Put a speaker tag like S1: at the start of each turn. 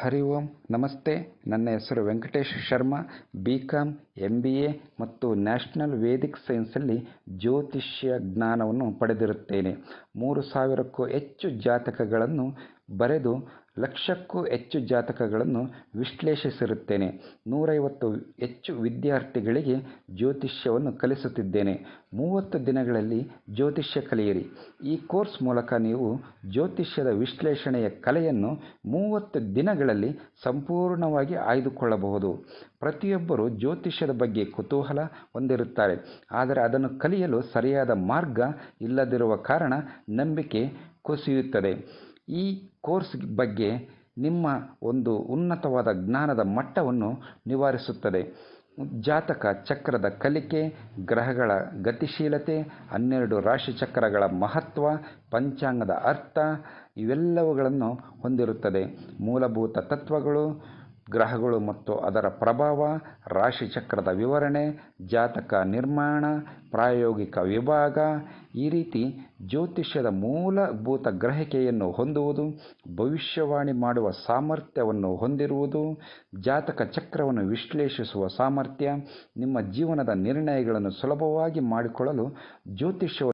S1: ಹರಿ ಓಂ ನಮಸ್ತೆ. ನನ್ನ ಹೆಸರು ವೆಂಕಟೇಶ್ ಶರ್ಮಾ. BCom MBA ಮತ್ತು ನ್ಯಾಷನಲ್ ವೇದಿಕ್ ಸೈನ್ಸಲ್ಲಿ ಜ್ಯೋತಿಷ್ಯ ಜ್ಞಾನವನ್ನು ಪಡೆದಿರುತ್ತೇನೆ. 3000ಕ್ಕೂ ಹೆಚ್ಚು ಜಾತಕಗಳನ್ನು ಬರೆದು ಲಕ್ಷಕ್ಕೂ ಹೆಚ್ಚು ಜಾತಕಗಳನ್ನು ವಿಶ್ಲೇಷಿಸಿರುತ್ತೇನೆ. 150 ಹೆಚ್ಚು ವಿದ್ಯಾರ್ಥಿಗಳಿಗೆ ಜ್ಯೋತಿಷ್ಯವನ್ನು ಕಲಿಸುತ್ತಿದ್ದೇನೆ. 30 ದಿನಗಳಲ್ಲಿ ಜ್ಯೋತಿಷ್ಯ ಕಲಿಯಿರಿ. ಈ ಕೋರ್ಸ್ ಮೂಲಕ ನೀವು ಜ್ಯೋತಿಷ್ಯದ ವಿಶ್ಲೇಷಣೆಯ ಕಲೆಯನ್ನು 30 ದಿನಗಳಲ್ಲಿ ಸಂಪೂರ್ಣವಾಗಿ ಆಯ್ದುಕೊಳ್ಳಬಹುದು. ಪ್ರತಿಯೊಬ್ಬರು ಜ್ಯೋತಿಷ್ಯದ ಬಗ್ಗೆ ಕುತೂಹಲ ಹೊಂದಿರುತ್ತಾರೆ, ಆದರೆ ಅದನ್ನು ಕಲಿಯಲು ಸರಿಯಾದ ಮಾರ್ಗ ಇಲ್ಲದಿರುವ ಕಾರಣ ನಂಬಿಕೆ ಕುಸಿಯುತ್ತದೆ. ಈ ಕೋರ್ಸ್ ಬಗ್ಗೆ ನಿಮ್ಮ ಒಂದು ಉನ್ನತವಾದ ಜ್ಞಾನದ ಮಟ್ಟವನ್ನು ನಿವಾರಿಸುತ್ತದೆ. ಜಾತಕ ಚಕ್ರದ ಕಲಿಕೆ, ಗ್ರಹಗಳ ಗತಿಶೀಲತೆ, 12 ರಾಶಿ ಚಕ್ರಗಳ ಮಹತ್ವ, ಪಂಚಾಂಗದ ಅರ್ಥ ಇವೆಲ್ಲವುಗಳನ್ನು ಹೊಂದಿರುತ್ತದೆ. ಮೂಲಭೂತ ತತ್ವಗಳು, ಗ್ರಹಗಳು ಮತ್ತು ಅದರ ಪ್ರಭಾವ, ರಾಶಿಚಕ್ರದ ವಿವರಣೆ, ಜಾತಕ ನಿರ್ಮಾಣ, ಪ್ರಾಯೋಗಿಕ ವಿಭಾಗ, ಈ ರೀತಿ ಜ್ಯೋತಿಷ್ಯದ ಮೂಲಭೂತ ಗ್ರಹಿಕೆಯನ್ನು ಹೊಂದುವುದು, ಭವಿಷ್ಯವಾಣಿ ಮಾಡುವ ಸಾಮರ್ಥ್ಯವನ್ನು ಹೊಂದಿರುವುದು, ಜಾತಕ ಚಕ್ರವನ್ನು ವಿಶ್ಲೇಷಿಸುವ ಸಾಮರ್ಥ್ಯ, ನಿಮ್ಮ ಜೀವನದ ನಿರ್ಣಯಗಳನ್ನು ಸುಲಭವಾಗಿ ಮಾಡಿಕೊಳ್ಳಲು ಜ್ಯೋತಿಷ್ಯವನ್ನು